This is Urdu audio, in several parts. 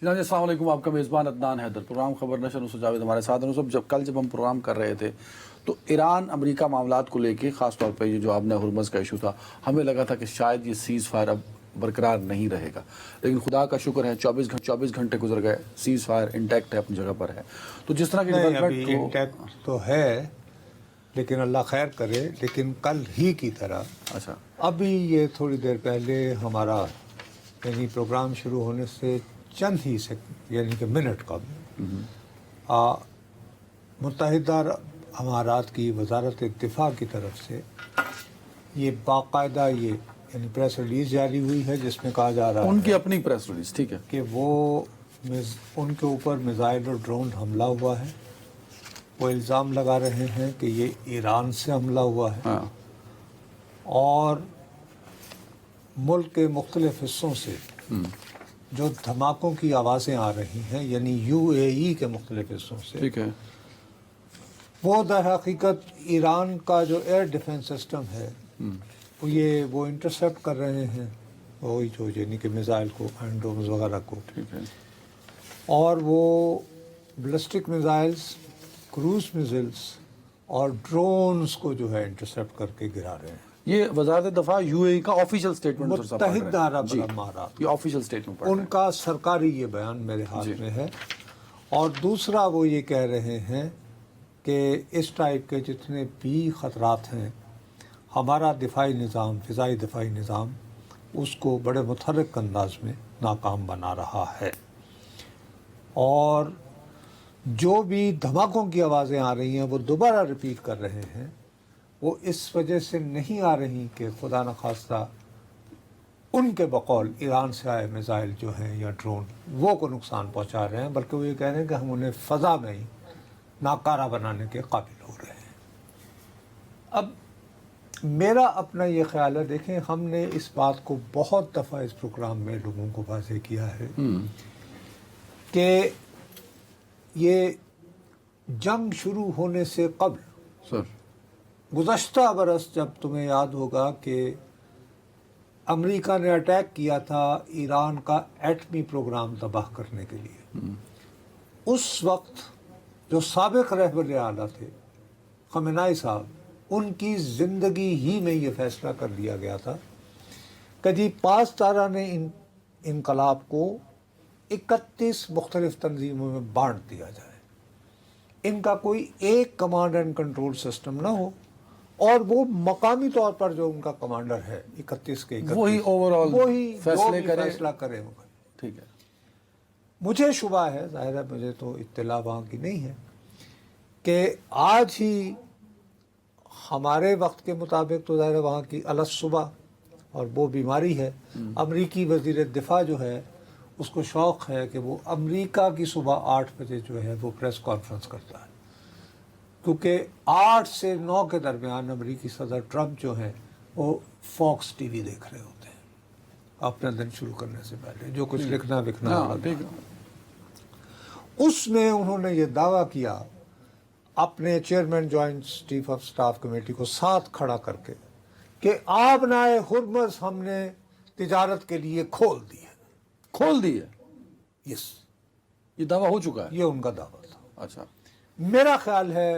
جناب السلام علیکم، آپ کا میزبان عدنان حیدر، پروگرام خبر نشر نصر جاوید ہمارے ساتھ ہیں۔ کل جب ہم پروگرام کر رہے تھے تو ایران امریکہ معاملات کو لے کے خاص طور پہ یہ جو آپ نے ہرمز کا ایشو تھا، ہمیں لگا تھا کہ شاید یہ سیز فائر اب برقرار نہیں رہے گا، لیکن خدا کا شکر ہے 24 گھنٹے گزر گئے، سیز فائر انٹیکٹ ہے، اپنی جگہ پر ہے۔ تو جس طرح کی ڈیولپمنٹ انٹیکٹ تو ہے، لیکن اللہ خیر کرے، لیکن کل ہی کی طرح اچھا ابھی یہ تھوڑی دیر پہلے ہمارا یعنی پروگرام شروع ہونے سے چند ہی یعنی کہ منٹ قبل متحدہ امارات کی وزارت دفاع کی طرف سے یہ باقاعدہ یعنی پریس ریلیز جاری ہوئی ہے، جس میں کہا جا رہا ان ہے کی اپنی پریس ریلیز، ٹھیک ہے، کہ وہ ان کے اوپر میزائل اور ڈرون حملہ ہوا ہے۔ وہ الزام لگا رہے ہیں کہ یہ ایران سے حملہ ہوا ہے، ہاں، اور ملک کے مختلف حصوں سے جو دھماکوں کی آوازیں آ رہی ہیں، یعنی UAE کے مختلف حصوں سے، ٹھیک ہے، وہ در حقیقت ایران کا جو ایئر ڈیفنس سسٹم ہے وہ انٹرسیپٹ کر رہے ہیں، وہی جو یعنی کہ میزائل کو، اینڈومز وغیرہ کو، ٹھیک ہے، اور وہ بلسٹک میزائلز، کروز میزائلز اور ڈرونز کو جو ہے انٹرسیپٹ کر کے گرا رہے ہیں۔ یہ وزارت دفاع UAE کا آفیشیل سٹیٹمنٹ متحدہ عرب امارات، یہ آفیشیل سٹیٹمنٹ ان کا سرکاری یہ بیان میرے ہاتھ میں ہے۔ اور دوسرا وہ یہ کہہ رہے ہیں کہ اس ٹائپ کے جتنے بھی خطرات ہیں، ہمارا دفاعی نظام، فضائی دفاعی نظام اس کو بڑے متحرک انداز میں ناکام بنا رہا ہے، اور جو بھی دھماکوں کی آوازیں آ رہی ہیں وہ دوبارہ ریپیٹ کر رہے ہیں، وہ اس وجہ سے نہیں آ رہی کہ خدا نخواستہ ان کے بقول ایران سے آئے میزائل جو ہیں یا ڈرون وہ کو نقصان پہنچا رہے ہیں، بلکہ وہ یہ کہہ رہے ہیں کہ ہم انہیں فضا میں ہی ناکارہ بنانے کے قابل ہو رہے ہیں۔ اب میرا اپنا یہ خیال ہے، دیکھیں ہم نے اس بات کو بہت دفعہ اس پروگرام میں لوگوں کو واضح کیا ہے کہ یہ جنگ شروع ہونے سے قبل سر گزشتہ برس، جب تمہیں یاد ہوگا کہ امریکہ نے اٹیک کیا تھا ایران کا ایٹمی پروگرام تباہ کرنے کے لیے، اس وقت جو سابق رہبر اعلیٰ تھے خامنہئی صاحب، ان کی زندگی ہی میں یہ فیصلہ کر لیا گیا تھا کہ جی پاسداران نے انقلاب کو 31 مختلف تنظیموں میں بانٹ دیا جائے، ان کا کوئی ایک کمانڈ اینڈ کنٹرول سسٹم نہ ہو، اور وہ مقامی طور پر جو ان کا کمانڈر ہے 31 کے 31 وہی اوور آل وہی فیصلہ کرے ہوگا۔ ٹھیک ہے، مجھے شبہ ہے، ظاہر ہے مجھے تو اطلاع وہاں کی نہیں ہے، کہ آج ہی ہمارے وقت کے مطابق تو ظاہر ہے وہاں کی صبح، اور وہ بیماری ہے، امریکی وزیر دفاع جو ہے اس کو شوق ہے کہ وہ امریکہ کی صبح 8 بجے جو ہے وہ پریس کانفرنس کرتا ہے، کیونکہ 8 سے 9 کے درمیان امریکی صدر ٹرمپ جو ہیں وہ فاکس ٹی وی دیکھ رہے ہوتے ہیں اپنا دن شروع کرنے سے پہلے، جو کچھ لکھنا ہوگا۔ اس میں انہوں نے یہ دعویٰ کیا اپنے chairman joint chief of staff committee کو ساتھ کھڑا کر کے کہ آبنائے ہرمز ہم نے تجارت کے لیے کھول دی ہے۔ یس، یہ دعویٰ ہو چکا ہے، یہ ان کا دعویٰ تھا۔ اچھا، میرا خیال ہے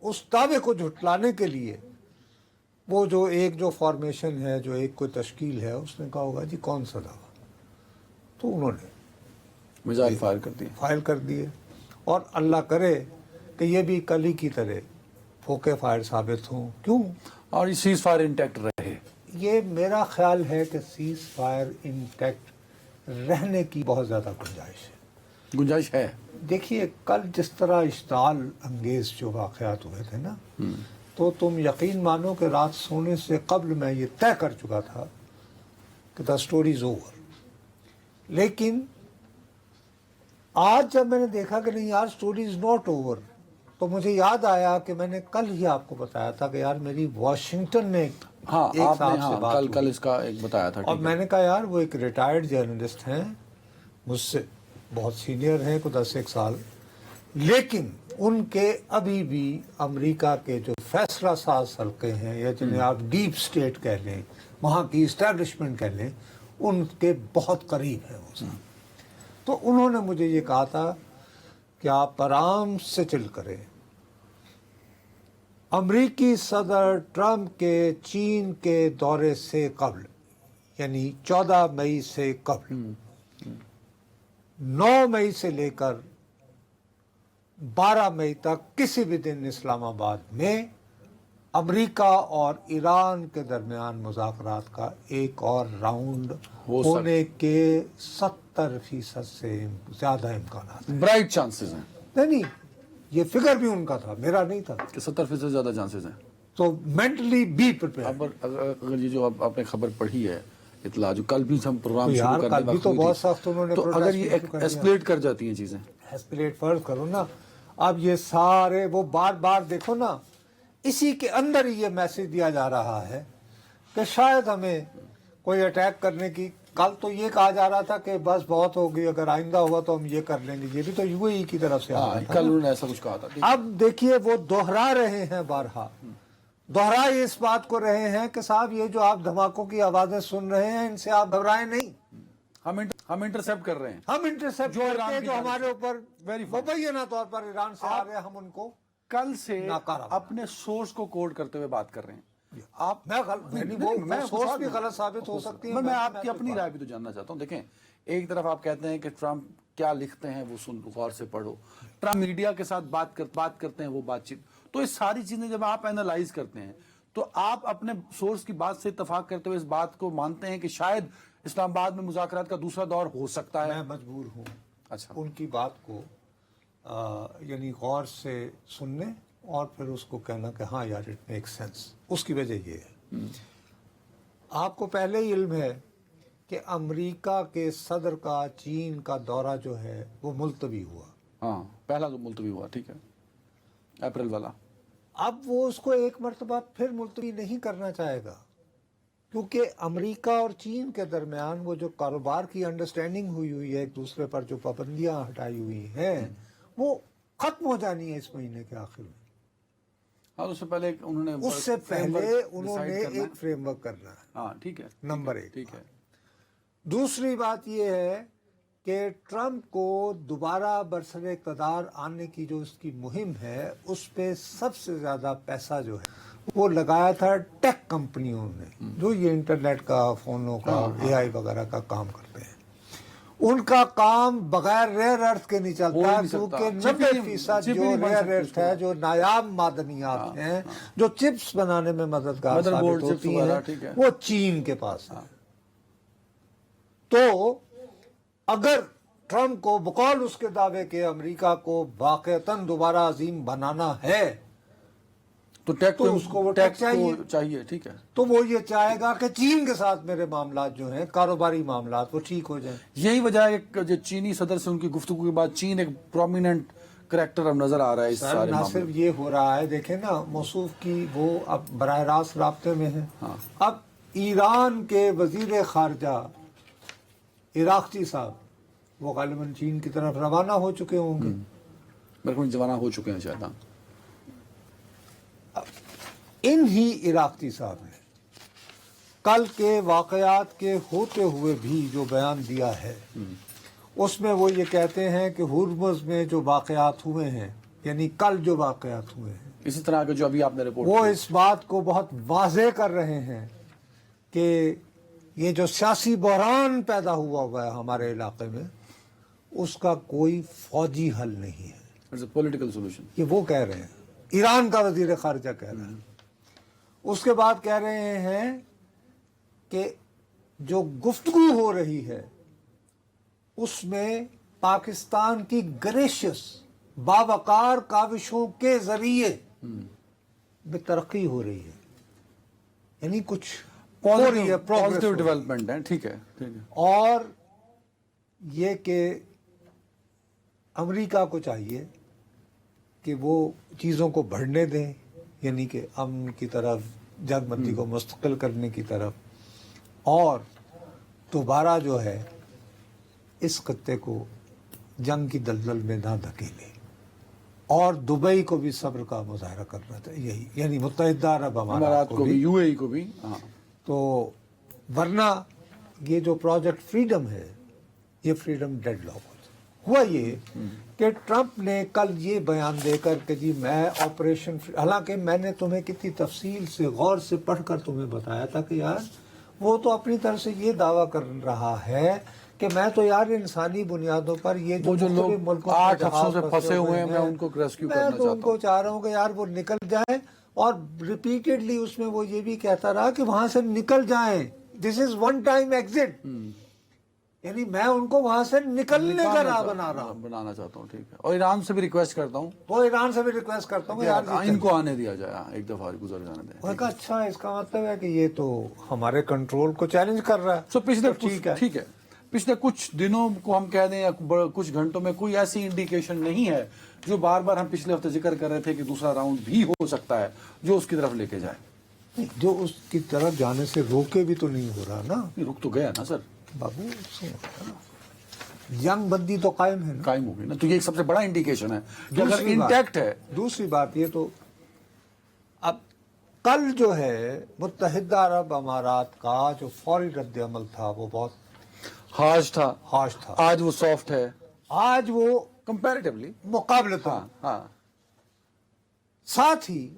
اس دعوے کو جھٹلانے کے لیے وہ جو فارمیشن ہے، جو ایک کوئی تشکیل ہے، اس نے کہا ہوگا جی کون سا دعویٰ، تو انہوں نے میزائل فائل کر دیے، اور اللہ کرے کہ یہ بھی کل ہی کی طرح پھوکے فائر ثابت ہوں۔ کیوں؟ اور یہ سیز فائر انٹیکٹ رہے۔ یہ میرا خیال ہے کہ سیز فائر انٹیکٹ رہنے کی بہت زیادہ گنجائش ہے۔ دیکھیے کل جس طرح اشتعال انگیز جو واقعات ہوئے تھے نا، تو تم یقین مانو کہ رات سونے سے قبل میں یہ طے کر چکا تھا کہ دا اسٹوری از اوور، لیکن آج جب میں نے دیکھا کہ نہیں یار اسٹوری از ناٹ اوور، تو مجھے یاد آیا کہ میں نے کل ہی آپ کو بتایا تھا کہ یار میری واشنگٹن میں ایک صاحب سے بات ہوئی، کل اس کا ایک بتایا تھا، اور میں نے کہا یار وہ ایک ریٹائرڈ جرنلسٹ ہیں، مجھ سے بہت سینئر ہیں، کو 10 سال، لیکن ان کے ابھی بھی امریکہ کے جو فیصلہ ساز حلقے ہیں، یا جنہیں آپ ڈیپ اسٹیٹ کہہ لیں، وہاں کی اسٹیبلشمنٹ کہہ لیں، ان کے بہت قریب ہے وہ صاحب۔ تو انہوں نے مجھے یہ کہا تھا کہ آپ آرام سے چل کریں. امریکی صدر ٹرمپ کے چین کے دورے سے قبل یعنی 14 مئی سے قبل 9 مئی سے لے کر 12 مئی تک کسی بھی دن اسلام آباد میں امریکہ اور ایران کے درمیان مذاکرات کا ایک اور راؤنڈ ہونے کے 70% سے زیادہ امکانات ہیں. برائٹ چانسز ہیں. نہیں یہ فگر بھی ان کا تھا, میرا نہیں تھا کہ 70% سے زیادہ چانسز ہیں. تو مینٹلی بھی پریپیئر. اگر یہ جو آپ نے خبر پڑھی ہے, اطلاع جو کل بھی ہم پروگرام شروع کرنے وقت تو بہت سخت انہوں نے, تو اگر یہ ایسکلیٹ کر جاتی ہیں چیزیں, ایسکلیٹ فرض کرو نا, اب یہ سارے وہ بار بار دیکھو نا, اسی کے اندر ہی یہ میسج دیا جا رہا ہے کہ شاید ہمیں کوئی اٹیک کرنے کی, کل تو یہ کہا جا رہا تھا کہ بس بہت ہوگی, اگر آئندہ ہوا تو ہم یہ کر لیں گے, یہ بھی تو یو اے ای کی طرف سے آ رہا تھا. کل انہوں نے ایسا کچھ کہا تھا. اب دیکھیے وہ دوہرا رہے ہیں, بارہا دوہرا اس بات کو رہے ہیں کہ صاحب یہ جو آپ دھماکوں کی آوازیں سن رہے ہیں ان سے آپ گھبرائیں نہیں, ہم انٹرسیپٹ کر رہے ہیں, ہم انٹرسیپٹ کرتے جو ہمارے اوپر مبینہ طور پر ایران سے آ رہے ہیں, ہم ان کو کل سے اپنے سورس کو کوڈ کرتے ہوئے بات کر رہے ہیں. آپ میں سورس بھی غلط ثابت ہو سکتی ہے. میں آپ کی اپنی رائے بھی تو جاننا چاہتا ہوں. دیکھیں, ایک طرف آپ کہتے ہیں کہ ٹرمپ کیا لکھتے ہیں وہ غور سے پڑھو, ٹرمپ میڈیا کے ساتھ بات کرتے ہیں وہ بات چیت, تو یہ ساری چیزیں جب آپ اینالائز کرتے ہیں تو آپ اپنے سورس کی بات سے اتفاق کرتے ہوئے اس بات کو مانتے ہیں کہ شاید اسلام آباد میں مذاکرات کا دوسرا دور ہو سکتا ہے. میں مجبور ہوں اچھا ان کی بات کو یعنی غور سے سننے اور پھر اس کو کہنا کہ ہاں یار اٹ میک سینس. اس کی وجہ یہ ہے, آپ کو پہلے ہی علم ہے کہ امریکہ کے صدر کا چین کا دورہ جو ہے وہ ملتوی ہوا. ہاں پہلا تو ملتوی ہوا, ٹھیک ہے, اپریل والا. اب وہ اس کو ایک مرتبہ پھر ملتوی نہیں کرنا چاہے گا, کیونکہ امریکہ اور چین کے درمیان وہ جو کاروبار کی انڈرسٹینڈنگ ہوئی ہے, ایک دوسرے پر جو پابندیاں ہٹائی ہوئی ہیں, وہ ختم ہو جانی ہے اس مہینے کے آخر میں. ہاں اس سے پہلے انہوں نے ایک فریم ورک کرنا ہے. ہاں ٹھیک ہے, نمبر 1. ٹھیک ہے. دوسری بات یہ ہے کہ ٹرمپ کو دوبارہ برسر اقتدار آنے کی جو اس کی مہم ہے, اس پہ سب سے زیادہ پیسہ جو ہے وہ لگایا تھا ٹیک کمپنیوں نے, جو یہ انٹرنیٹ کا, فونوں کا, اے آئی وغیرہ کا کام کرتے ہیں. ان کا کام بغیر ریئر ارتھ کے نہیں چلتا, کیونکہ 90% جو ریئر ارتھ ہے, جو نایاب معدنیات ہیں, جو چپس بنانے میں مددگار ثابت ہوتی ہیں, وہ چین کے پاس ہے. تو اگر ٹرمپ کو بقول اس کے دعوے کے امریکہ کو واقعتاً دوبارہ عظیم بنانا ہے تو اس کو وہ ٹیک چاہیے, ٹھیک ہے, تو وہ یہ چاہے گا کہ چین کے ساتھ میرے معاملات جو ہیں, کاروباری معاملات, وہ ٹھیک ہو جائیں. یہی وجہ ہے کہ چینی صدر سے ان کی گفتگو کے بعد چین ایک پرومیننٹ کریکٹر اب نظر آ رہا ہے اس سارے نہ صرف یہ ہو رہا ہے, دیکھیں نا موصوف کی وہ اب براہ راست رابطے میں ہے. اب ایران کے وزیر خارجہ عراقچی صاحب وہ غالباً چین کی طرف روانہ ہو چکے ہوں گے. میرے کو روانہ ہو چکے ہیں شاید. ان ہی عراقچی صاحب نے کل کے واقعات کے ہوتے ہوئے بھی جو بیان دیا ہے, اس میں وہ یہ کہتے ہیں کہ ہرمز میں جو واقعات ہوئے ہیں, یعنی کل جو واقعات ہوئے ہیں, اسی طرح کے جو ابھی آپ نے رپورٹ, وہ اس بات کو بہت واضح کر رہے ہیں کہ یہ جو سیاسی بحران پیدا ہوا ہے ہمارے علاقے میں, اس کا کوئی فوجی حل نہیں ہے. It's a political solution. یہ وہ کہہ رہے ہیں, ایران کا وزیر خارجہ کہہ رہا ہے. اس کے بعد کہہ رہے ہیں کہ جو گفتگو ہو رہی ہے اس میں پاکستان کی گریشیس باوقار کاوشوں کے ذریعے میں ترقی ہو رہی ہے, یعنی کچھ پازیٹیو ڈیولپمنٹ ہے. ٹھیک ہے. اور یہ کہ امریکہ کو چاہیے کہ وہ چیزوں کو بڑھنے دیں, یعنی کہ امن کی طرف, جنگ بندی کو مستقل کرنے کی طرف, اور دوبارہ جو ہے اس خطے کو جنگ کی دلدل میں نہ دھکیلے, اور دبئی کو بھی صبر کا مظاہرہ کرنا تھا, یہی یعنی متحدہ عرب امارات کو بھی, یو اے ای کو بھی. تو ورنہ یہ جو پروجیکٹ فریڈم ہے, یہ فریڈم ڈیڈ لاک ہو جائے. ہوا یہ کہ ٹرمپ نے کل یہ بیان دے کر کہ جی میں آپریشن، حالانکہ میں نے تمہیں کتنی تفصیل سے غور سے پڑھ کر تمہیں بتایا تھا کہ یار وہ تو اپنی طرف سے یہ دعویٰ کر رہا ہے کہ میں تو یار انسانی بنیادوں پر یہ وہ جو لوگ مختلف ملکوں 8 ہفتوں سے پھنسے ہوئے ہیں میں ان کو ریسکیو کرنا میں تو ان چاہتا کو ہوں. چاہ رہا ہوں کہ یار وہ نکل جائیں، اور ریپیٹڈلی اس میں وہ یہ بھی کہتا رہا کہ وہاں سے نکل جائیں، دس از ون ٹائم ایگزٹ، یعنی میں ان کو وہاں سے نکلنے کا راہ بنانا چاہتا ہوں. ٹھیک ہے، اور ایران سے بھی ریکویسٹ کرتا ہوں، وہ ایران سے بھی ریکویسٹ کرتا ہوں کہ یار ان کو آنے دیا جائے، ایک دفعہ گزر جانے دیں. وہ کہا اچھا اس کا مطلب ہے کہ یہ تو ہمارے کنٹرول کو چیلنج کر رہا ہے. سو پچھلے ٹھیک ہے پچھلے کچھ دنوں کو ہم کہہ دیں یا کچھ گھنٹوں میں کوئی ایسی انڈیکیشن نہیں ہے جو بار بار ہم پچھلے ہفتے ذکر کر رہے تھے کہ دوسرا راؤنڈ بھی ہو سکتا ہے جو اس کی طرف لے کے جائے. جو اس کی طرف جانے سے روکے بھی تو نہیں ہو رہا نا رک تو گیا نا سر، بابو، جنگ بندی تو قائم ہے نا، قائم ہو گئی نا، تو یہ ایک سب سے بڑا انڈیکیشن ہے کہ اگر انٹیکٹ ہے. دوسری بات یہ تو اب کل جو ہے متحدہ عرب امارات کا جو فوری رد عمل تھا وہ بہت ہارش تھا، آج وہ سافٹ ہے، آج وہ کمپیریٹیولی مقابلتاً. ہاں ساتھ ہی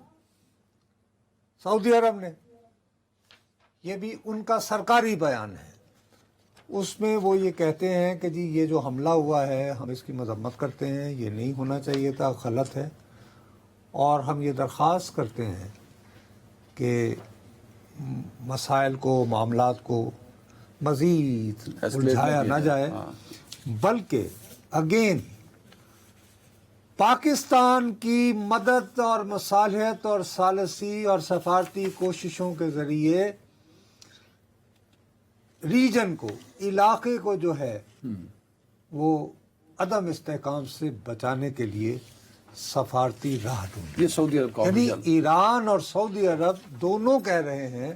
سعودی عرب نے، یہ بھی ان کا سرکاری بیان ہے، اس میں وہ یہ کہتے ہیں کہ جی یہ جو حملہ ہوا ہے ہم اس کی مذمت کرتے ہیں، یہ نہیں ہونا چاہیے تھا، غلط ہے، اور ہم یہ درخواست کرتے ہیں کہ مسائل کو، معاملات کو مزید الجھایا نہ جائے، بلکہ اگین پاکستان کی مدد اور مصالحت اور ثالثی اور سفارتی کوششوں کے ذریعے ریجن کو، علاقے کو جو ہے وہ عدم استحکام سے بچانے کے لیے سفارتی راہ ڈھونڈے. یہ سعودی عرب کا یعنی ایران اور سعودی عرب دونوں کہہ رہے ہیں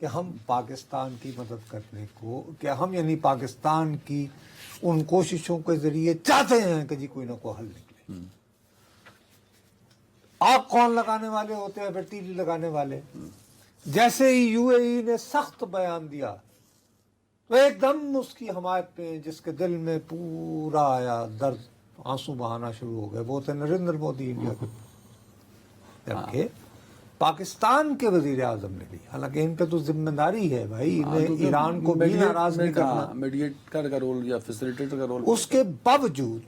کہ ہم پاکستان کی مدد کرنے کو، کہ ہم یعنی پاکستان کی ان کوششوں کے ذریعے چاہتے ہیں کہ جی کوئی نہ کوئی حل نکلے. آگ کون لگانے والے ہوتے ہیں؟ پھر تیلی لگانے والے. جیسے ہی یو اے ای نے سخت بیان دیا تو ایک دم اس کی حمایت میں جس کے دل میں پورا آیا درد، آنسو بہانا شروع ہو گئے، وہ تھے نریندر مودی انڈیا کے. جبکہ پاکستان کے وزیر اعظم نے بھی، حالانکہ ان پہ تو ذمہ داری ہے بھائی، انہیں ایران کو بھی ناراض نہیں کرنا، میڈیٹر کا رول یا فیسیلیٹیٹر کا رول. اس کے باوجود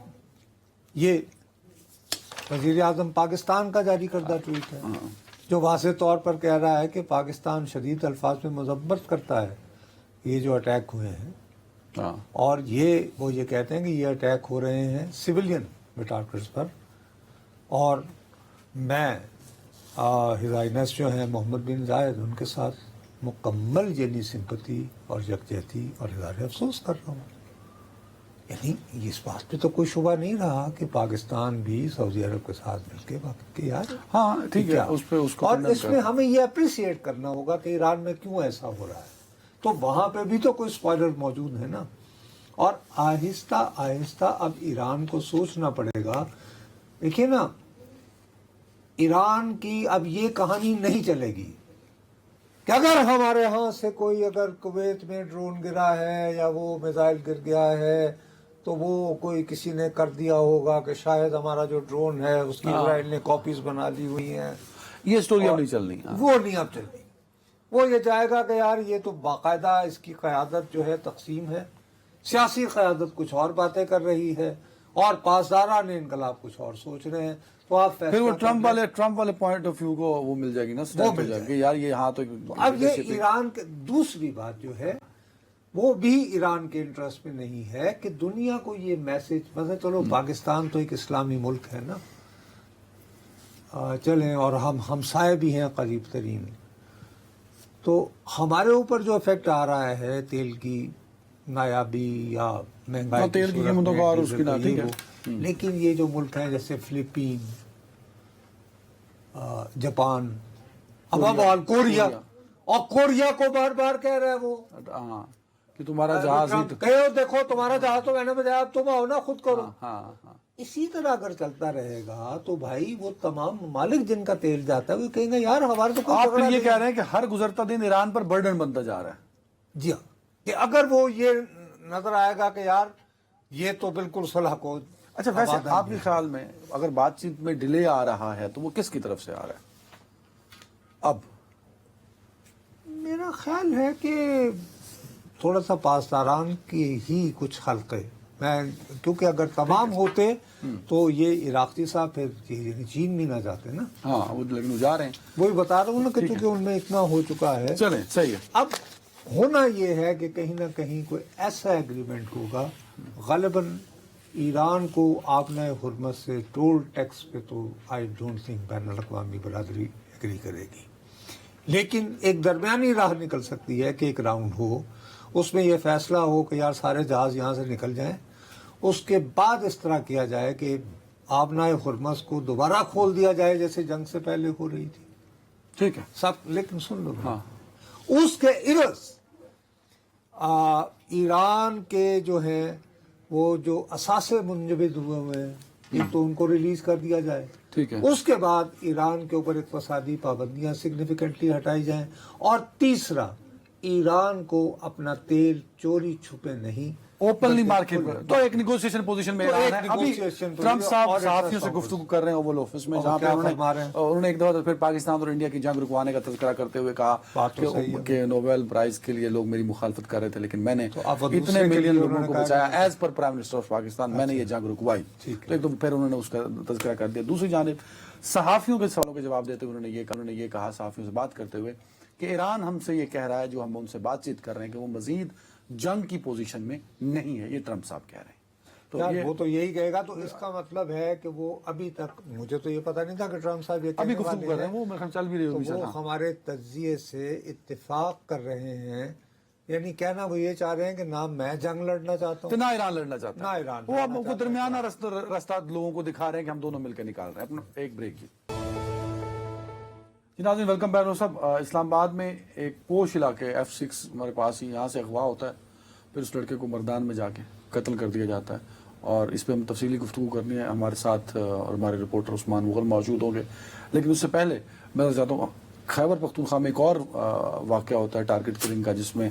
یہ وزیر اعظم پاکستان کا جاری کردہ ٹویٹ ہے جو واضح طور پر کہہ رہا ہے کہ پاکستان شدید الفاظ میں مذمت کرتا ہے یہ جو اٹیک ہوئے ہیں، اور وہ یہ کہتے ہیں کہ یہ اٹیک ہو رہے ہیں سویلین بٹاکرز پر، اور میں ہز ہائنس جو ہیں محمد بن زائد ان کے ساتھ مکمل یعنی سمپتی اور یکجہتی اور اظہار افسوس کر رہا ہوں. یعنی اس بات پہ تو کوئی شبہ نہیں رہا کہ پاکستان بھی سعودی عرب کے ساتھ مل کے وقت یار ہاں ٹھیک ہے، اس پہ اس کو، اور اس میں ہمیں یہ اپریشیٹ کرنا ہوگا کہ ایران میں کیوں ایسا ہو رہا ہے، تو وہاں پہ بھی تو کوئی اسپوائلر موجود ہے نا. اور آہستہ آہستہ اب ایران کو سوچنا پڑے گا. دیکھیے نا، ایران کی اب یہ کہانی نہیں چلے گی کہ اگر ہمارے ہاں سے کوئی اگر کویت میں ڈرون گرا ہے یا وہ میزائل گر گیا ہے تو وہ کوئی کسی نے کر دیا ہوگا کہ شاید ہمارا جو ڈرون ہے اس کی اسرائیل نے کاپیز بنا لی ہوئی ہیں. یہ سٹوری اب نہیں چلنی، وہ نہیں اب چلنی. وہ یہ جائے گا کہ یار یہ تو باقاعدہ اس کی قیادت جو ہے تقسیم ہے، سیاسی قیادت کچھ اور باتیں کر رہی ہے اور پاسداران انقلاب کچھ اور سوچ رہے ہیں. تو آپ پھر وہ ٹرمپ والے پوائنٹ آف ویو کو وہ مل جائے گی نا، یار یہ ہاں تو اب یہ ایران کے دوسری بات جو ہے وہ بھی ایران کے انٹرسٹ میں نہیں ہے کہ دنیا کو یہ میسج، مثلا چلو پاکستان تو ایک اسلامی ملک ہے نا، چلیں، اور ہم ہمسائے بھی ہیں قریب ترین، تو ہمارے اوپر جو افیکٹ آ رہا ہے تیل کی نایابی یا مہنگائی تیل کی قیمتوں کا اور اس کی نہ، لیکن یہ جو ملک ہیں جیسے فلپین، جاپان، اب کوریا، اور کوریا کو بار بار کہہ رہا ہے وہ کہ تمہارا جہاز دیکھو تمہارا جہاز تو میں نے بجایا، اب تم آؤ نا خود کرو. اسی طرح اگر چلتا رہے گا تو بھائی وہ تمام ممالک جن کا تیل جاتا ہے وہ کہیں گے یار ہمارے تو. آپ پھر یہ کہہ رہے ہیں کہ ہر گزرتا دن ایران پر برڈن بنتا جا رہا ہے. جی ہاں، کہ اگر وہ یہ نظر آئے گا کہ یار یہ تو بالکل صلح کو اچھا ویسے آپ کے خیال میں اگر بات چیت میں ڈیلے آ رہا ہے تو وہ کس کی طرف سے آ رہا ہے اب؟ میرا خیال ہے کہ تھوڑا سا پاسداران کی ہی کچھ حلقے، میں کیونکہ اگر تمام ہوتے تو یہ عراقی صاحب پھر چین بھی نہ جاتے نا. ہاں وہ لیکن وہ جا رہے ہیں. وہی بتا رہا ہوں نا کہ چونکہ ان میں اتنا ہو چکا ہے. چلیں صحیح ہے. اب ہونا یہ ہے کہ کہیں نہ کہیں کوئی ایسا ایگریمنٹ ہوگا. غالباً ایران کو آبنائے حرمت سے ٹول ٹیکس پہ تو آئی ڈونٹ تھنک بین الاقوامی برادری ایگری کرے گی، لیکن ایک درمیانی راہ نکل سکتی ہے کہ ایک راؤنڈ ہو، اس میں یہ فیصلہ ہو کہ یار سارے جہاز یہاں سے نکل جائیں، اس کے بعد اس طرح کیا جائے کہ آبنائے حرمت کو دوبارہ کھول دیا جائے جیسے جنگ سے پہلے ہو رہی تھی. ٹھیک ہے سب لیکن سن لو ہاں اس کے عوض ایران کے جو ہیں وہ جو اثاثے منجمد ہوئے ہیں ایک تو ان کو ریلیز کر دیا جائے. ٹھیک ہے. اس کے بعد ایران کے اوپر اقتصادی پابندیاں سگنیفیکنٹلی ہٹائی جائیں. اور تیسرا، ایران کو اپنا تیل چوری چھپے نہیں اوپنلی مارکیٹ پر تو ایک نیگوشیشن پوزیشن میں ایران ہے. ابھی ٹرمپ صاحب صحافیوں سے گفتگو کر رہے ہیں اوول آفس میں، جہاں پہ انہوں نے ایک دفعہ پھر پاکستان اور انڈیا کی جنگ رکوانے کا تذکرہ کرتے ہوئے کہا کہ نوبیل پرائز کے لیے لوگ میری مخالفت کر رہے تھے لیکن میں نے اتنے ملین لوگوں کو بچایا as per prime minister of Pakistan, میں نے یہ جنگ رکوائی. تو ایک تو پھر انہوں نے اس کا تذکرہ کر دیا. دوسری جانب صحافیوں کے سوالوں کے جواب دیتے ہوئے انہوں نے یہ کہا صحافیوں سے بات کرتے ہوئے کہ ایران ہم سے یہ کہہ رہا ہے جو ہم ان سے بات چیت کر رہے ہیں کہ وہ مزید جنگ کی پوزیشن میں نہیں ہے. یہ ٹرمپ صاحب کہہ رہے ہیں. تو وہ تو یہی کہے گا. تو اس کا مطلب ہے کہ وہ ابھی تک، مجھے تو یہ پتا نہیں تھا کہ ٹرمپ صاحب یہ ابھی گفتگو کر رہے ہیں، وہ میرے خیال چل بھی رہی ہوگی. وہ ہمارے تجزیے سے اتفاق کر رہے ہیں، یعنی کہنا وہ یہ چاہ رہے ہیں کہ نہ میں جنگ لڑنا چاہتا ہوں نہ ایران لڑنا چاہتا نہ ایران. وہ اب کو درمیانہ راستہ لوگوں کو دکھا رہے ہیں کہ ہم دونوں مل کے نکال رہے ہیں. اپنا ایک بریک کی ناظرین، ویلکم بیک. صاحب اسلام آباد میں ایک پوش علاقے F6 ہمارے پاس ہی، یہاں سے اغوا ہوتا ہے، پھر اس لڑکے کو مردان میں جا کے قتل کر دیا جاتا ہے. اور اس پہ ہم تفصیلی گفتگو کرنی ہے. ہمارے ساتھ اور ہمارے رپورٹر عثمان مغل موجود ہوں گے. لیکن اس سے پہلے میں چاہتا ہوں خیبر پختونخوا میں ایک اور واقعہ ہوتا ہے ٹارگٹ کلنگ کا، جس میں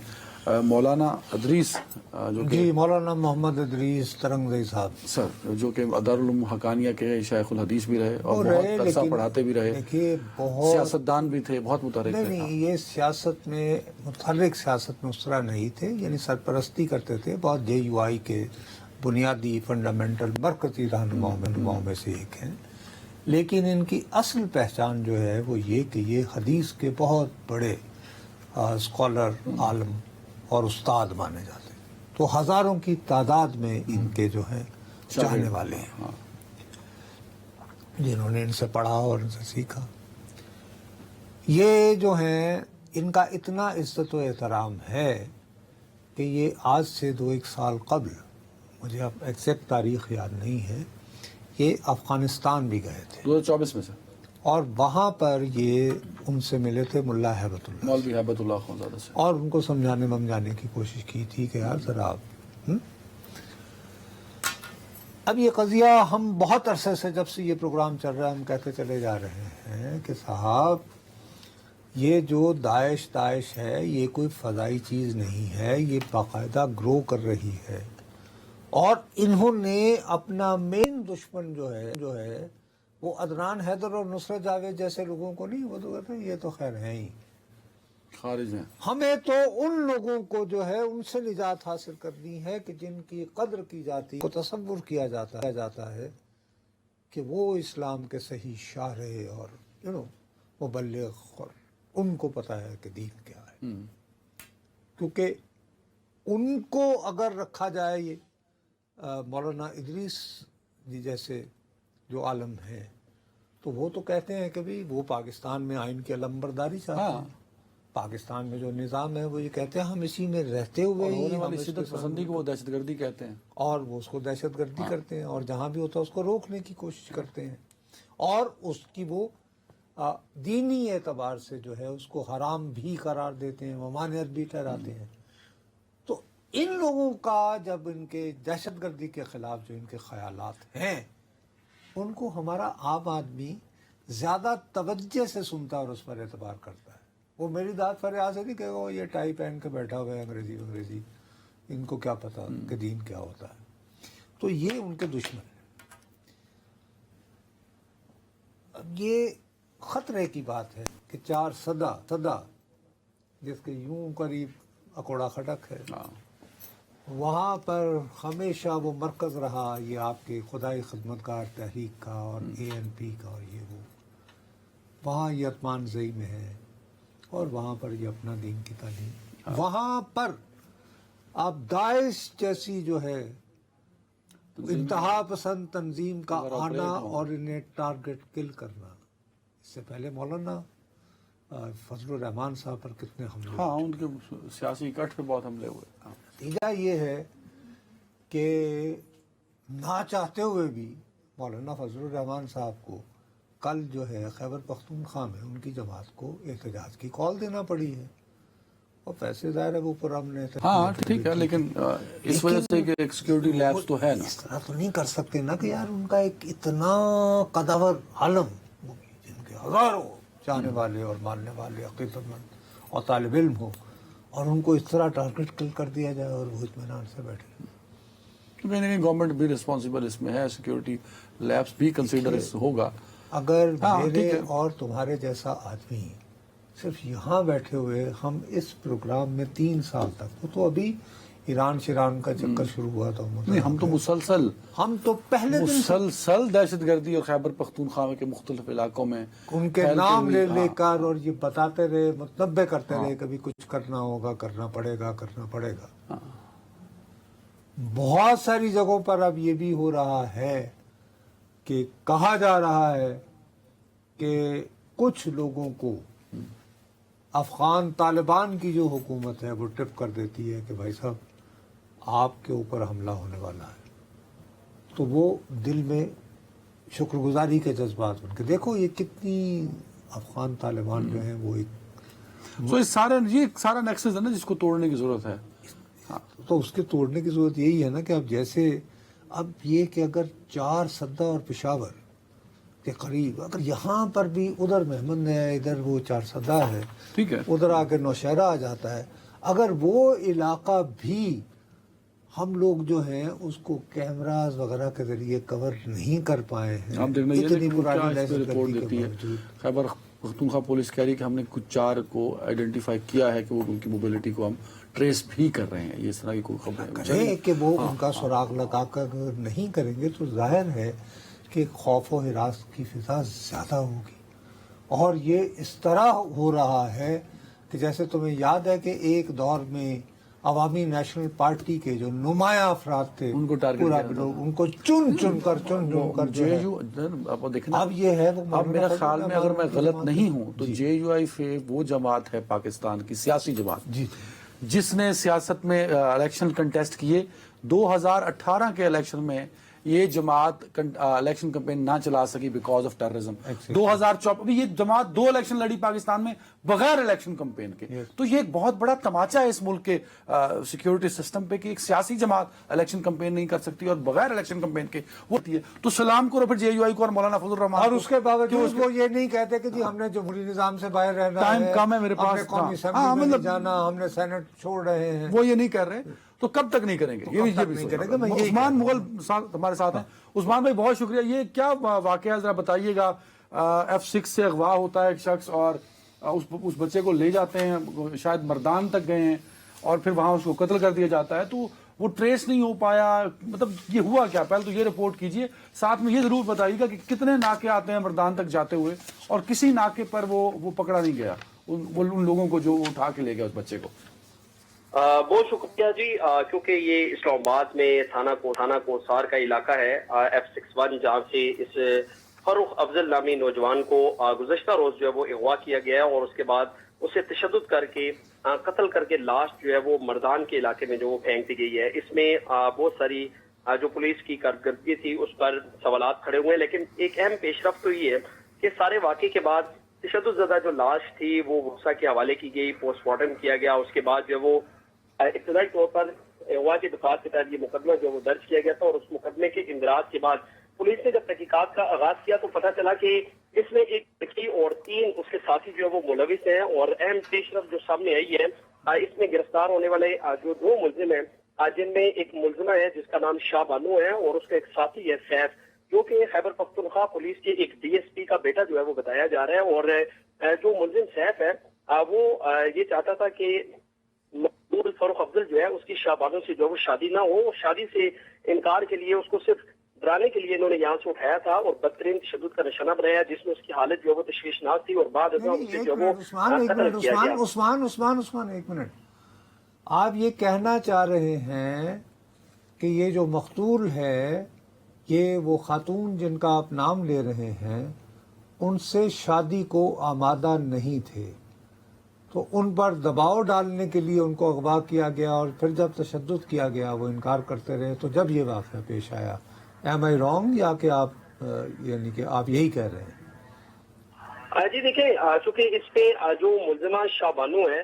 مولانا ادریس جو کہ مولانا محمد ادریس ترنگزئی صاحب سر جو کہ دارالعلوم حقانیہ کے شیخ الحدیث بھی رہے اور بہت عرصہ پڑھاتے بھی رہے، سیاستدان بھی تھے، بہت متحرک تھے. نہیں یہ سیاست میں متحرک سیاست میں اس طرح نہیں تھے، یعنی سرپرستی کرتے تھے. بہت JUI کے بنیادی فنڈامنٹل مرکزی رہنماؤں میں سے ایک ہیں. لیکن ان کی اصل پہچان جو ہے وہ یہ کہ یہ حدیث کے بہت بڑے اسکالر، عالم اور استاد مانے جاتے ہیں. تو ہزاروں کی تعداد میں ان کے جو ہیں چاہنے والے ہیں جنہوں نے ان سے پڑھا اور ان سے سیکھا. یہ جو ہیں ان کا اتنا عزت و احترام ہے کہ یہ آج سے 2-1 سال قبل، مجھے اب ایگزیکٹ تاریخ یاد نہیں ہے، یہ افغانستان بھی گئے تھے 2024 میں سے، اور وہاں پر یہ ان سے ملے تھے ملا ہیبت اللہ، مولوی ہیبت اللہ خانزادہ سے، اور ان کو سمجھانے کی کوشش کی تھی کہ یار ذرا اب یہ قضیہ ہم بہت عرصے سے، جب سے یہ پروگرام چل رہا ہے، ہم کہتے چلے جا رہے ہیں کہ صاحب یہ جو داعش ہے یہ کوئی فضائی چیز نہیں ہے، یہ باقاعدہ گرو کر رہی ہے. اور انہوں نے اپنا مین دشمن جو ہے وہ عدنان حیدر اور نصرت جاوید جیسے لوگوں کو نہیں، وہ تو کہتے ہیں یہ تو خیر ہیں ہی خارج ہیں. ہمیں تو ان لوگوں کو جو ہے ان سے نجات حاصل کرنی ہے کہ جن کی قدر کی جاتی ہے، تصور کیا جاتا ہے کہ وہ اسلام کے صحیح شارح اور مبلغ، اور ان کو پتہ ہے کہ دین کیا ہے. کیونکہ ان کو اگر رکھا جائے، یہ مولانا ادریس جی جیسے جو عالم ہیں، تو وہ تو کہتے ہیں کہ بھی وہ پاکستان میں آئین کی علمبرداری چاہتے ہیں. پاکستان میں جو نظام ہے وہ یہ کہتے ہیں ہم اسی میں رہتے ہوئے ہی ہونے والی شدت پسندی کو وہ دہشت گردی کہتے ہیں، اور وہ اس کو دہشت گردی کرتے ہیں، اور جہاں بھی ہوتا ہے اس کو روکنے کی کوشش کرتے ہیں، اور اس کی وہ دینی اعتبار سے جو ہے اس کو حرام بھی قرار دیتے ہیں، ممانعت بھی ٹھہراتے ہیں. تو ان لوگوں کا جب ان کے دہشت گردی کے خلاف جو ان کے خیالات ہیں، ان کو ہمارا عام آدمی زیادہ توجہ سے سنتا اور اس پر اعتبار کرتا ہے. وہ میری داد فریاد سے نہیں کہ وہ یہ ٹائی پہن کے بیٹھا ہوا ہے انگریزی، ان کو کیا پتا کہ دین کیا ہوتا ہے. تو یہ ان کے دشمن ہیں. اب یہ خطرے کی بات ہے کہ 4 صدا جس کے یوں قریب اکوڑا کھٹک ہے، وہاں پر ہمیشہ وہ مرکز رہا یہ آپ کے خدائی خدمتگار تحریک کا اور ANP کا اور یہ وہ. وہاں یہ اطمان زئی میں ہے اور وہاں پر یہ اپنا دین کی تعلیم. وہاں پر اب داعش جیسی جو ہے انتہا پسند تنظیم کا آنا اور انہیں ٹارگٹ کل کرنا. اس سے پہلے مولانا فضل الرحمان صاحب پر کتنے حملے، ہاں ان کے سیاسی کٹ پہ بہت حملے ہوئے. نتیجہ یہ ہے کہ نہ چاہتے ہوئے بھی مولانا فضل الرحمان صاحب کو کل جو ہے خیبر پختونخوا میں ان کی جماعت کو احتجاج کی کال دینا پڑی ہے. اور پیسے ظاہر ہے وہ پر ہم نے ہاں ٹھیک ہے، لیکن اس وجہ سے کہ ایک سیکیورٹی لیبس تو ہے نا، اس طرح تو نہیں کر سکتے نا کہ یار ان کا ایک اتنا قدور عالم جن کے ہزاروں چاہنے والے اور ماننے والے عقیدت مند اور طالب علم ہو اور ان کو اس طرح ٹارگٹ کل کر دیا جائے اور وہ اطمینان سے بیٹھے. کہیں نہ کہیں گورنمنٹ بھی رسپانسبل اس میں ہے، سیکیورٹی لیبس بھی کنسیڈر ہوگا. اگر میرے اور تمہارے جیسا آدمی صرف یہاں بیٹھے ہوئے ہم اس پروگرام میں 3 سال تک، وہ تو ابھی ایران شیران کا چکر شروع ہوا تھا، نہیں ہم تو مسلسل پہلے دن مسلسل دہشت گردی اور خیبر پختونخوا کے مختلف علاقوں میں ان کے نام لے لے کر اور یہ بتاتے رہے، متنبع کرتے رہے کبھی کچھ کرنا ہوگا، کرنا پڑے گا. بہت ساری جگہوں پر اب یہ بھی ہو رہا ہے کہ کہا جا رہا ہے کہ کچھ لوگوں کو افغان طالبان کی جو حکومت ہے وہ ٹپ کر دیتی ہے کہ بھائی صاحب آپ کے اوپر حملہ ہونے والا ہے. تو وہ دل میں شکر گزاری کے جذبات بن کے، دیکھو یہ کتنی افغان طالبان جو ہیں وہ ایک یہ سارا نیکسس ہے نا جس کو توڑنے کی ضرورت ہے. تو اس کے توڑنے کی ضرورت یہی ہے نا کہ اب جیسے اب یہ کہ اگر 4 صدہ اور پشاور کے قریب اگر یہاں پر بھی ادھر محمد ہے، ادھر وہ 4 صدہ ہے، ٹھیک ہے، ادھر آ کے نوشہرہ آ جاتا ہے، اگر وہ علاقہ بھی ہم لوگ جو ہیں اس کو کیمراز وغیرہ کے ذریعے کور نہیں کر پائے ہیں، آپ دیکھنا یہ اتنی پرانی رپورٹ دیتی ہے خیبر پختونخوا پولیس کہہ رہی ہے کہ ہم نے کچھ 4 کو آئیڈینٹیفائی کیا ہے کہ وہ ان کی موبیلٹی کو ہم ٹریس بھی کر رہے ہیں. یہ اس طرح کی کوئی خبر ہے کہ وہ ان کا سراغ لگا کر نہیں کریں گے تو ظاہر ہے کہ خوف و ہراس کی فضا زیادہ ہوگی. اور یہ اس طرح ہو رہا ہے کہ جیسے تمہیں یاد ہے کہ ایک دور میں عوامی نیشنل پارٹی کے جو نمایاں افراد تھے ان کو ٹارگٹ ان کو چن کر دیکھنا. اب یہ ہے اب میرا خیال میں اگر میں غلط نہیں ہوں تو JUI وہ جماعت ہے پاکستان کی سیاسی جماعت جس نے سیاست میں الیکشن کنٹیسٹ کیے. 2018 کے الیکشن میں یہ جماعت الیکشن کمپین نہ چلا سکی بیکاز آف ٹیررزم. 2024 یہ جماعت 2 الیکشن لڑی پاکستان میں بغیر الیکشن کمپین کے. تو یہ ایک بہت بڑا تماچا ہے اس ملک کے سیکیورٹی سسٹم پہ کہ ایک سیاسی جماعت الیکشن کمپین نہیں کر سکتی اور بغیر الیکشن کمپین کے وہ ہوتی ہے. تو سلام کرو پھر JUI کو اور مولانا فضل الرحمان اور اس کے باوجود وہ یہ نہیں کہتے کہ جی ہم نے جمہوری نظام سے باہر رہنا ہے، ٹائم کم ہے میرے پاس، قومی اسمبلی میں جانا، ہم نے سینٹ چھوڑ رہے ہیں. وہ یہ نہیں کر رہے تو کب تک نہیں کریں گے. یہ بھی عثمان مغل ہمارے ساتھ ہیں. عثمان بھائی بہت شکریہ. یہ کیا واقعہ ذرا بتائیے گا. F6 سے اغوا ہوتا ہے ایک شخص اور اس بچے کو لے جاتے ہیں، شاید مردان تک گئے ہیں اور پھر وہاں اس کو قتل کر دیا جاتا ہے. تو وہ ٹریس نہیں ہو پایا، مطلب یہ ہوا کیا؟ پہلے تو یہ رپورٹ کیجئے، ساتھ میں یہ ضرور بتائیے گا کہ کتنے ناکے آتے ہیں مردان تک جاتے ہوئے اور کسی ناکے پر وہ پکڑا نہیں گیا ان لوگوں کو جو اٹھا کے لے گیا اس بچے کو. بہت شکریہ جی. کیونکہ یہ اسلام آباد میں تھانہ کوسار کا علاقہ ہے، F61 جہاں سے اس فاروق افضل نامی نوجوان کو گزشتہ روز جو ہے وہ اغوا کیا گیا ہے اور اس کے بعد اسے تشدد کر کے قتل کر کے لاش جو ہے وہ مردان کے علاقے میں جو وہ پھینک دی گئی ہے. اس میں بہت ساری جو پولیس کی کارکردگی تھی اس پر سوالات کھڑے ہوئے ہیں، لیکن ایک اہم پیش رفت تو یہ ہے کہ سارے واقعے کے بعد تشدد زدہ جو لاش تھی وہ ورثہ کے حوالے کی گئی، پوسٹ مارٹم کیا گیا. اس کے بعد جو وہ ابتدائی طور پر اغوا کی دفعات کے تحت یہ مقدمہ جو وہ درج کیا گیا تھا اور اس مقدمے کے اندراج کے بعد پولیس نے جب تحقیقات کا آغاز کیا تو پتہ چلا کہ اس میں ایک لڑکی اور 3 اس کے ساتھی جو ہے وہ ملوث ہیں. اور اہم پیش رفت جو سامنے آئی ہے اس میں گرفتار ہونے والے جو 2 ملزم ہیں جن میں ایک ملزمہ ہے جس کا نام شاہ بانو ہے اور اس کا ایک ساتھی ہے سیف، جو کہ خیبر پختونخوا پولیس کے ایک ڈی ایس پی کا بیٹا جو ہے وہ بتایا جا رہا ہے. اور جو ملزم سیف ہے وہ یہ چاہتا تھا کہ مقتول فاروق افضل جو ہے اس کی شاہ بانو سے جو وہ شادی نہ ہو، شادی سے انکار کے لیے اس کو صرف ڈرانے کے لیے انہوں نے یہاں سے اٹھایا تھا اور بدترین تشدد کا نشانہ بنایا، جس میں اس کی حالت جو ہے وہ تشویشناک تھی اور بعد ازاں اسے جو وہ قتل کیا گیا. عثمان ایک منٹ، آپ یہ کہنا چاہ رہے ہیں کہ یہ جو مقتول ہے یہ وہ خاتون جن کا آپ نام لے رہے ہیں ان سے شادی کو آمادہ نہیں تھے، تو ان پر دباؤ ڈالنے کے لیے ان کو اغوا کیا گیا اور پھر جب تشدد کیا گیا وہ انکار کرتے رہے، تو جب یہ واقعہ پیش آیا. ایم آئی رانگ یا کہ آپ یعنی کہ آپ یہی کہہ رہے ہیں؟ جی دیکھیں، چونکہ اس پہ جو ملزمہ شاہ بانو ہے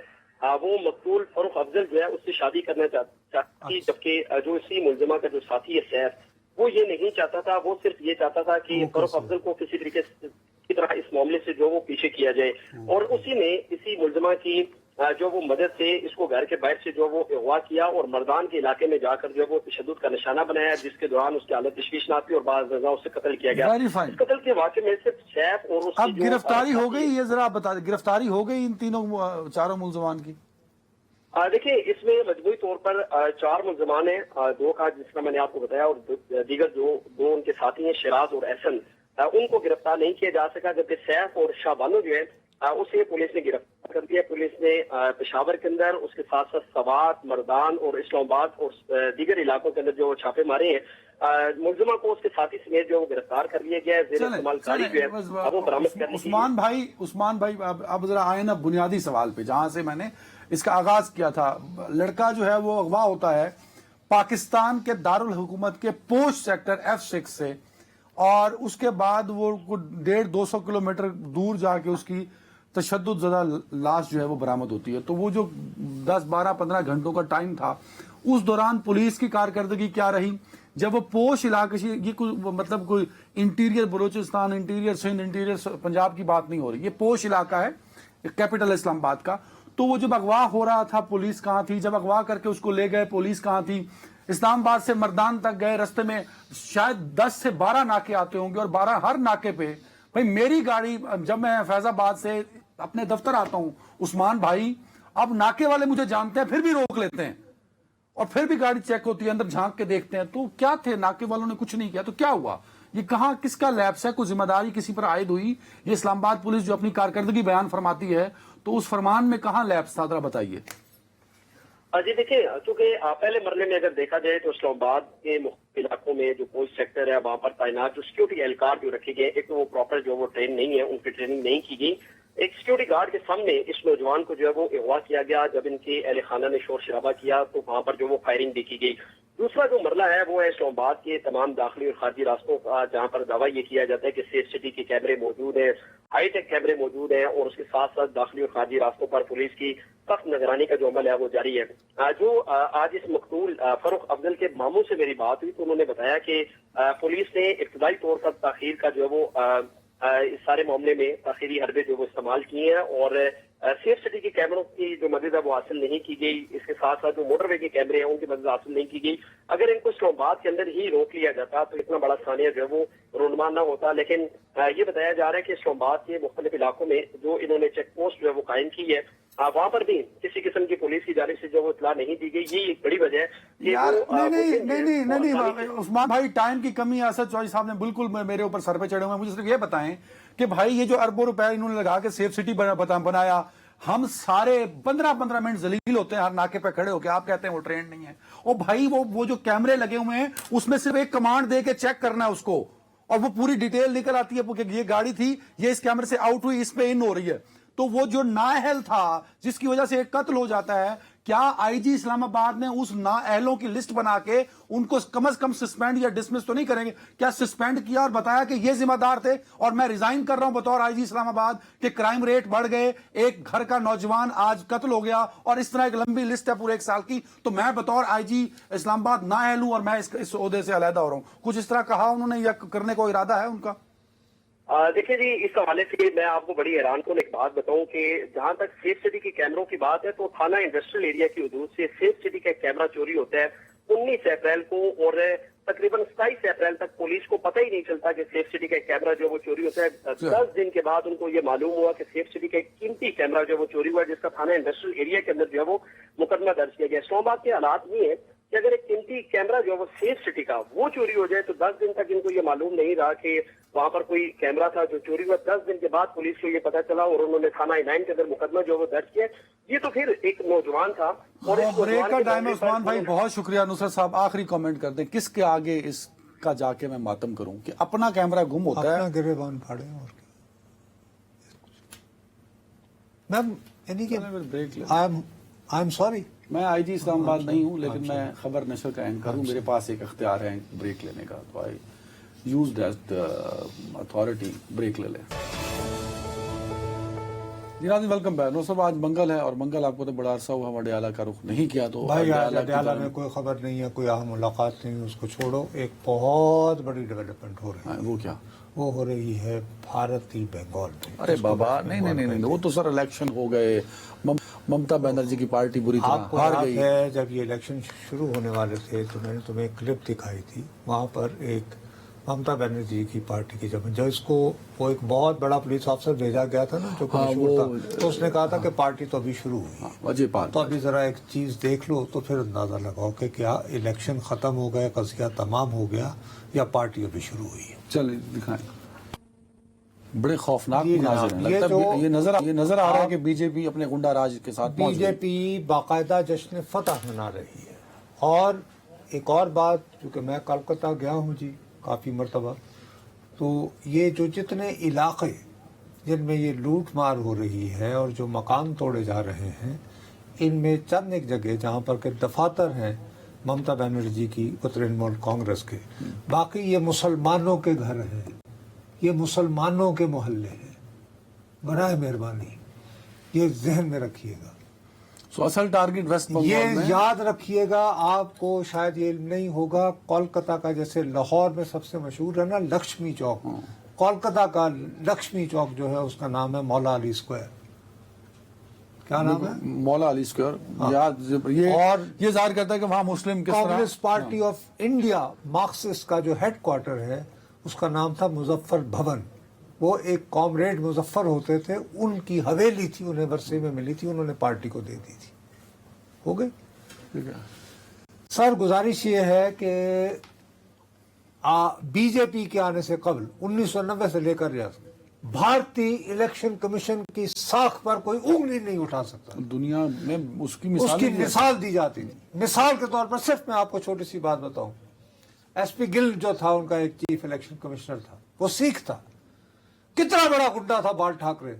وہ مقتول فاروق افضل جو ہے اس سے شادی کرنا چاہتی، جبکہ جو اسی ملزمہ کا جو ساتھی ہے سیف وہ یہ نہیں چاہتا تھا. وہ صرف یہ چاہتا تھا کہ فاروق افضل کو کسی طریقے کی طرح اس معاملے سے جو وہ پیچھے کیا جائے، اور اسی نے اسی ملزمہ کی جو وہ مدد سے اس کو گھر کے باہر سے جو وہ اغوا کیا اور مردان کے علاقے میں جا کر جو وہ تشدد کا نشانہ بنایا، جس کے دوران اس کی حالت تشویشناک تھی اور بعض ازاں اسے قتل کیا گیا. اس قتل کے واقعے میں صرف سیف اور اس کی اب گرفتاری ہو گئی، یہ ذرا بتا دیں، گرفتاری ہو گئی ان تینوں چاروں ملزمان کی؟ دیکھیں اس میں مجموعی طور پر 4 ملزمان ہیں، 2 کا جس کا میں نے آپ کو بتایا اور دیگر جو 2 ان کے ساتھی ہیں شیراز اور احسن، ان کو گرفتار نہیں کیا جا سکا، جبکہ سیف اور شاہ بانو جو ہے اسے پولیس نے گرفتار کر دیا. پولیس نے پشاور کے اندر، اس کے ساتھ ساتھ سوات، مردان اور اسلام آباد اور دیگر علاقوں کے اندر جو چھاپے مارے ہیں. ملزمہ کو اس کے ساتھی سمیت جو گرفتار کر لیا گیا ہے. زیر استعمال کاری جو ہے وہ برآمد کرنے کی. عثمان بھائی اب ذرا آئے نا بنیادی سوال پہ جہاں سے میں نے اس کا آغاز کیا تھا. لڑکا جو ہے وہ اغوا ہوتا ہے پاکستان کے دارالحکومت کے پوش سیکٹر F6 سے، اور اس کے بعد وہ 150-200 کلومیٹر دور جا کے اس کی تشدد زدہ لاش جو ہے وہ برآمد ہوتی ہے. تو وہ جو 10-12-15 گھنٹوں کا ٹائم تھا، اس دوران پولیس کی کارکردگی کیا رہی؟ جب وہ پوش علاقے سے، یہ مطلب کوئی interior Balochistan, interior Sindh, interior Punjab کی بات نہیں ہو رہی، یہ پوش علاقہ ہے کیپٹل اسلام آباد کا. تو وہ جب اغوا ہو رہا تھا پولیس کہاں تھی؟ جب اغوا کر کے اس کو لے گئے پولیس کہاں تھی؟ اسلام آباد سے مردان تک گئے، رستے میں شاید 10 سے 12 ناکے آتے ہوں گے، اور 12 ہر ناکے پہ بھائی میری گاڑی، جب میں فیض آباد سے اپنے دفتر آتا ہوں عثمان بھائی، اب ناکے والے مجھے جانتے ہیں پھر بھی روک لیتے ہیں، اور پھر بھی گاڑی چیک ہوتی ہے، اندر جھانک کے دیکھتے ہیں. تو کیا تھے ناکے والوں نے کچھ نہیں کیا تو کیا ہوا؟ یہ کہاں کس کا لیپس ہے؟ کوئی ذمہ داری کسی پر عائد ہوئی؟ یہ اسلام آباد پولیس جو اپنی کارکردگی بیان فرماتی ہے تو اس فرمان میں کہاں لیپس تھا؟ ذرا بتائیے. جی دیکھیں، چونکہ پہلے مرحلے میں اگر دیکھا جائے تو اسلام آباد کے مختلف علاقوں میں جو پولیس سیکٹر ہے وہاں پر تعینات جو سیکورٹی اہلکار جو رکھے گئے، ایک تو وہ پراپر جو وہ ٹرین نہیں ہے، ان کی ٹریننگ نہیں کی گئی. ایک سیکورٹی گارڈ کے سامنے اس نوجوان کو جو ہے وہ اغوا کیا گیا. جب ان کے اہل خانہ نے شور شرابہ کیا تو وہاں پر جو وہ فائرنگ بھی کی گئی. دوسرا جو مرحلہ ہے وہ ہے اسلام آباد کے تمام داخلی اور خارجی راستوں کا، جہاں پر دعویٰ یہ کیا جاتا ہے کہ سیف سٹی کے کیمرے موجود ہیں، ہائی ٹیک کیمرے موجود ہیں، اور اس کے ساتھ ساتھ داخلی اور خارجی راستوں پر پولیس کی سخت نگرانی کا جو عمل ہے وہ جاری ہے. جو آج اس مقتول فاروق افضل کے ماموں سے میری بات ہوئی تو انہوں نے بتایا کہ پولیس نے ابتدائی طور پر تاخیر کا جو ہے وہ اس سارے معاملے میں تاخیری حربے جو وہ استعمال کیے ہیں، اور سیف سٹی کے کیمروں کی جو مدد ہے وہ حاصل نہیں کی گئی. اس کے ساتھ ساتھ جو موٹر وے کے کیمرے ہیں ان کی مدد حاصل نہیں کی گئی. اگر ان کو اسلام آباد کے اندر ہی روک لیا جاتا تو اتنا بڑا ثانیہ جو ہے وہ رونما نہ ہوتا. لیکن یہ بتایا جا رہا ہے کہ اسلام آباد کے مختلف علاقوں میں جو انہوں نے چیک پوسٹ جو ہے وہ قائم کی ہے، وہاں پر بھی کسی قسم کی پولیس کی جانب سے جو وہ اطلاع نہیں دی گئی. یہ ایک بڑی وجہ ہے کہ نہیں عثمان بھائی، ٹائم کی کمی ہے. اسد چوہدری صاحب نے بالکل میرے اوپر سر پہ چڑھے ہوئے ہیں. مجھے صرف یہ بتائیں کہ بھائی یہ جو اربوں روپے انہوں نے لگا کے سیف سٹی بنایا، ہم سارے 15-15 منٹ ذلیل ہوتے ہیں ہر ناکے پہ کھڑے ہو کے، آپ کہتے ہیں وہ ٹرینڈ نہیں ہے. اور بھائی وہ جو کیمرے لگے ہوئے ہیں اس میں صرف ایک کمانڈ دے کے چیک کرنا ہے اس کو، اور وہ پوری ڈیٹیل نکل آتی ہے کہ یہ گاڑی تھی، یہ اس کیمرے سے آؤٹ ہوئی، اس پہ ان ہو رہی ہے. تو وہ جو نااہل تھا جس کی وجہ سے ایک قتل ہو جاتا ہے، کیا آئی جی اسلام آباد نے اس نااہلوں کی لسٹ بنا کے ان کو کم از کم سسپینڈ یا ڈسمس تو نہیں کریں گے؟ کیا سسپینڈ کیا اور بتایا کہ یہ ذمہ دار تھے اور میں ریزائن کر رہا ہوں بطور آئی جی اسلام آباد کہ کرائم ریٹ بڑھ گئے، ایک گھر کا نوجوان آج قتل ہو گیا، اور اس طرح ایک لمبی لسٹ ہے پورے 1 سال کی، تو میں بطور آئی جی اسلام آباد نااہل ہوں اور میں اس عہدے سے علیحدہ ہو رہا ہوں؟ کچھ اس طرح کہا انہوں نے یا کرنے کو ارادہ ہے ان کا؟ دیکھیں جی، اس حوالے سے میں آپ کو بڑی حیران کن ایک بات بتاؤں کہ جہاں تک سیف سٹی کے کیمروں کی بات ہے تو تھانہ انڈسٹریل ایریا کی حدود سے سیف سٹی کا کیمرہ چوری ہوتا ہے 19 اپریل کو، اور تقریباً 27 اپریل تک پولیس کو پتہ ہی نہیں چلتا کہ سیف سٹی کا کیمرہ جو ہے وہ چوری ہوتا ہے۔ 10 دن کے بعد ان کو یہ معلوم ہوا کہ سیف سٹی کا ایک قیمتی کیمرہ جو ہے وہ چوری ہوا ہے، جس کا تھانہ انڈسٹریل ایریا کے اندر جو ہے وہ مقدمہ درج کیا گیا۔ اسلام آباد کے حالات یہ ہیں کہ اگر ایک قیمتی کیمرہ جو ہے وہ سیف سٹی کا وہ چوری ہو جائے تو 10 دن تک ان کو یہ معلوم نہیں رہا کہ وہاں پر کوئی کیمرہ تھا جو چوری ہوا۔ 10 دن کے بعد پولیس کو یہ پتا چلا اور انہوں نے تھانہ I9 کے اندر مقدمہ جو وہ درج کیا۔ یہ تو پھر ایک نوجوان تھا اور اس بریک کا کے ٹائم ہے بندے پر عثمان بھائی، بہت شکریہ۔ نصرت صاحب آخری کامنٹ کر دیں، کس کے آگے اس کا جا کے میں ماتم کروں کہ اپنا کیمرہ گم ہوتا ہے؟ اپنا گریبان پھاڑے اور کیا۔ میم یعنی کہ بریک لیں۔ آئی ایم سوری، میں آئی جی اسلام آباد نہیں ہوں، لیکن میں خبر نشر کا اینکر ہوں، میرے پاس ایک اختیار ہے بریک لینے کا، تو آئی یوز دیٹ اتھارٹی، بریک لے لیں۔ جی ناظرین، ویلکم بیک۔ نو صاحب آج منگل ہے اور منگل آپ کو تو بڑا عرصہ ہوا ہم وڈیالہ کا رخ نہیں کیا، تو بھائی آج کی وڈیالہ طرف- میں کوئی خبر نہیں ہے، کوئی اہم ملاقات نہیں ہے، اس کو چھوڑو۔ ایک بہت بڑی ڈیولپمنٹ ہو رہی ہے، وہ کیا؟ وہ ہو رہی ہے بھارتی بنگال میں۔ ارے بابا نہیں، وہ تو سر الیکشن ہو گئے، ممتا بنرجی کی پارٹی بری آپ کو طرح ہار یاد گئی۔ ہے جب یہ الیکشن شروع ہونے والے تھے تو میں نے تمہیں ایک کلپ دکھائی تھی، وہاں پر ایک ممتا بنرجی کی پارٹی کی جو اس کو وہ ایک بہت بڑا پولیس افسر بھیجا گیا تھا نا جو کہ مشہور تھا، تو اس نے کہا تھا کہ پارٹی تو ابھی شروع ہوئی ہے۔ وجہ پال تو ابھی ذرا ایک چیز دیکھ لو تو پھر اندازہ لگاؤ کہ کیا الیکشن ختم ہو گیا، قضیہ تمام ہو گیا، یا پارٹی ابھی شروع ہوئی ہے۔ چل دکھائیں، بڑے خوفناک جی مناظر جناب، ہیں۔ یہ لگتا ہے جو- یہ نظر آ رہا ہے کہ بی جے پی اپنے گنڈا راج کے ساتھ بی پہنچ جے گئی۔ پی باقاعدہ جشن فتح منا رہی ہے۔ اور ایک اور بات، چونکہ میں کلکتہ گیا ہوں جی کافی مرتبہ، تو یہ جو جتنے علاقے جن میں یہ لوٹ مار ہو رہی ہے اور جو مکان توڑے جا رہے ہیں، ان میں چند ایک جگہ جہاں پر کہ دفاتر ہیں ممتا بنرجی کی ترنمول کانگریس کے، باقی یہ مسلمانوں کے گھر ہیں، یہ مسلمانوں کے محلے ہیں۔ براہ مہربانی یہ ذہن میں رکھیے گا، سو اصل ٹارگٹ ویسٹ بنگال یہ میں یاد رکھیے گا۔ آپ کو شاید یہ علم نہیں ہوگا، کولکتہ کا جیسے لاہور میں سب سے مشہور ہے نا لکشمی چوک، کولکتہ کا لکشمی چوک جو ہے اس کا نام ہے مولا علی اسکوائر۔ کیا نام ہے؟ مولا علی اسکوائر۔ یہ ظاہر کرتا ہے کہ وہاں مسلم کس طرح Congress party of India Marxist کا جو ہیڈ کوارٹر ہے اس کا نام تھا مظفر بھون۔ وہ ایک کامریڈ مظفر ہوتے تھے، ان کی حویلی تھی، انہیں ورثے میں ملی تھی، انہوں نے پارٹی کو دے دی تھی۔ ہو گئے ٹھیک ہے۔ سر، گزارش یہ ہے کہ بی جے پی کے آنے سے قبل 1990 سے لے کر بھارتی الیکشن کمیشن کی ساکھ پر کوئی انگلی نہیں اٹھا سکتا۔ دنیا میں اس کی اس کی مثال مثال دی جاتی تھی۔ مثال کے طور پر صرف میں آپ کو چھوٹی سی بات بتاؤں، ایس پی گل جو تھا ان کا ایک چیف الیکشن کمشنر تھا، وہ سکھ تھا، کتنا بڑا گنڈا تھا بال ٹھاکرے،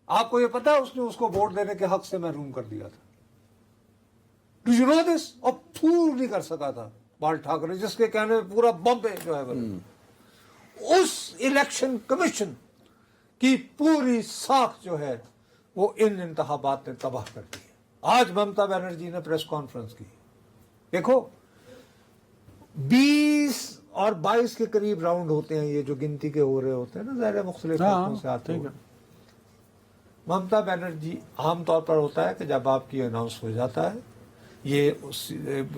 آپ کو یہ پتا ہے اس نے اس کو ووٹ دینے کے حق سے محروم کر دیا تھا۔ ڈو یو نو دس؟ اور پھول نہیں کر سکا تھا بال ٹھاکرے، جس کے کہنے میں پورا بمبے جو ہے اس الیکشن کمیشن کی پوری ساکھ جو ہے وہ ان انتخابات نے تباہ کر دی ہے۔ آج ممتا بنرجی نے پریس کانفرنس کی، دیکھو 20 اور 22 کے قریب راؤنڈ ہوتے ہیں، یہ جو گنتی کے ہو رہے ہوتے ہیں نا، ظاہر مختلف حلقوں سے آتے ہیں۔ ممتا بنرجی عام طور پر ہوتا ہے کہ جب آپ کی اناؤنس ہو جاتا ہے، یہ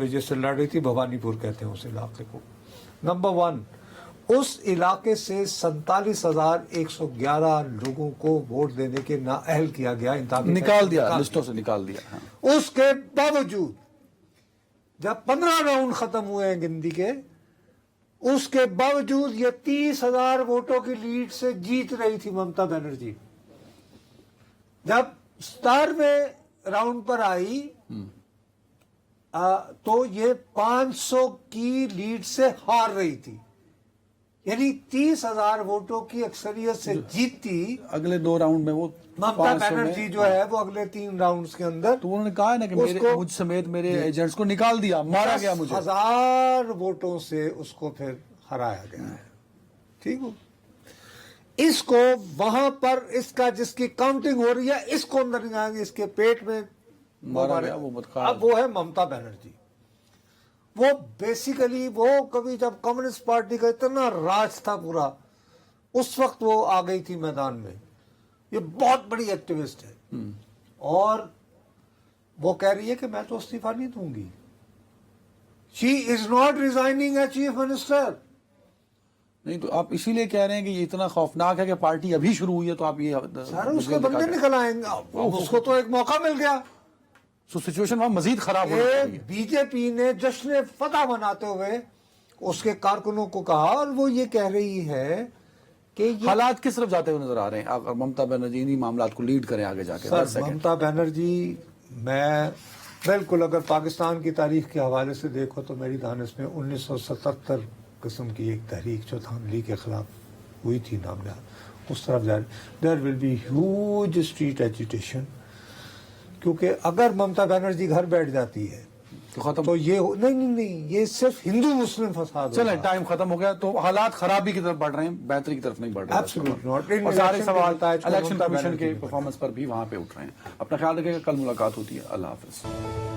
جس سے لڑ رہی تھی بھوانی پور کہتے ہیں اس علاقے کو، نمبر 1 اس علاقے سے 47,111 لوگوں کو ووٹ دینے کے نااہل کیا گیا، نکال دیا، لسٹوں سے نکال دیا۔ اس کے باوجود جب 15 راؤنڈ ختم ہوئے ہیں گنتی کے، اس کے باوجود یہ 30,000 ووٹوں کی لیڈ سے جیت رہی تھی ممتا بنرجی۔ جب 17ویں راؤنڈ پر آئی تو یہ 500 کی لیڈ سے ہار رہی تھی، یعنی 30,000 ووٹوں کی اکثریت سے جیتی۔ اگلے 2 راؤنڈ میں وہ ممتا بنرجی جو ہے وہ اگلے 3 راؤنڈز کے اندر، تو انہوں نے کہا ہے نا کہ مجھ سمیت میرے ایجنٹس کو نکال دیا، مارا گیا مجھے۔ 10,000 ووٹوں سے اس کو پھر ہرایا گیا ہے۔ ٹھیک ہو، اس کو وہاں پر اس کا جس کی کاؤنٹنگ ہو رہی ہے، اس کو اندر نہیں آئیں گے، اس کے پیٹ میں مارا گیا وہ بدکار۔ اب وہ ہے ممتا بنرجی۔ وہ بیسیکلی وہ کبھی جب کمیونسٹ پارٹی کا اتنا راج تھا پورا، اس وقت وہ آ گئی تھی میدان میں. یہ بہت بڑی ایکٹیوسٹ ہے اور وہ کہہ رہی ہے کہ میں تو استعفیٰ نہیں دوں گی. She is not resigning as chief minister. نہیں تو آپ اسی لیے کہہ رہے ہیں کہ یہ اتنا خوفناک ہے کہ پارٹی ابھی شروع ہوئی ہے تو آپ یہ سارے اس کے بندے نکل آئیں گے. اس کو تو ایک موقع مل گیا. سو سچویشن وہاں مزید خراب ہو رہی ہے. بی جے پی نے جشن فتح مناتے ہوئے اس کے کارکنوں کو کہا اور وہ یہ کہہ رہی ہے کہ یہ حالات کس طرف جاتے ہوئے نظر آ رہے ہیں اگر ممتا بنرجی انہی معاملات کو لیڈ کریں آگے جا کے؟ سر ممتا بنرجی، میں بالکل اگر پاکستان کی تاریخ کے حوالے سے دیکھو تو میری دانش میں 1977 قسم کی ایک تحریک جو تھا لیگ کے خلاف ہوئی تھی نام نہاد، اس طرف جا رہی. There will be huge street agitation, کیونکہ اگر ممتا بنرجی گھر بیٹھ جاتی ہے تو ختم. تو یہ نہیں یہ صرف ہندو مسلم فساد ہوگا. چلیں ٹائم ختم ہو گیا. تو حالات خرابی کی طرف بڑھ رہے ہیں، بہتری کی طرف نہیں بڑھ رہے. Absolutely not. اور سارے سوال الیکشن الیکشن کمیشن بنرجی کے نے پرفارمنس پر بھی وہاں پہ اٹھ رہے ہیں. اپنا خیال رکھیں گا. کل ملاقات ہوتی ہے. اللہ حافظ.